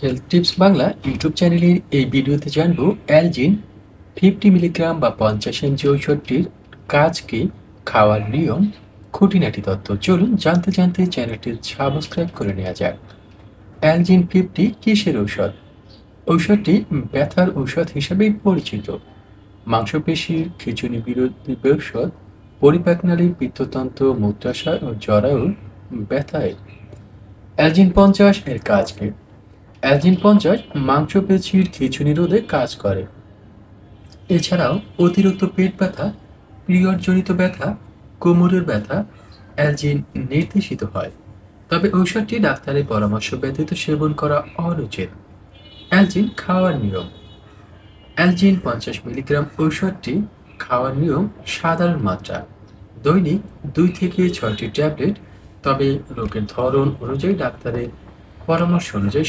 Health tips Bangla YouTube চ্যানেলের এই ভিডিওতে জানবো অ্যালজিন 50 মিলিগ্রাম বা 50 এমজি ঔষধটির কাজ কি, খাওয়ার নিয়ম, খুঁটিনাটি তথ্য। চলুন জানতে জানতে চ্যানেলটি সাবস্ক্রাইব করে নেওয়া যাক। অ্যালজিন 50 কিসের ঔষধ? ঔষধটি ব্যথার ঔষধ হিসেবেই পরিচিত। মাংসপেশির খিঁচুনি বিরোধী ঔষধ, পরিপাকনালীর পিত্ততন্ত্র, মূত্রাশয় ও জরায়ুর ব্যথায়। অ্যালজিন 50 এর কাজ কি? অ্যালজিন 50 মাংসপেশির খিঁচুনি রোধে কাজ করে। এছাড়াও অতিরিক্ত পেট ব্যথা, পিরিয়ডজনিত ব্যথা, কোমরের ব্যথা অ্যালজিন নির্দেশিত হয়। তবে ঔষধটি ডাক্তারের পরামর্শ ব্যতীত সেবন করা অনুচিত। অ্যালজিন খাওয়ার নিয়ম। অ্যালজিন 50 মিলিগ্রাম ঔষধটি খাওয়ার নিয়ম সাধারণ মাত্রা, দৈনিক 2 থেকে 6টি ট্যাবলেট, তবে রোগের ধরন অনুযায়ী ডাক্তারের পরামর্শ অনুযায়ী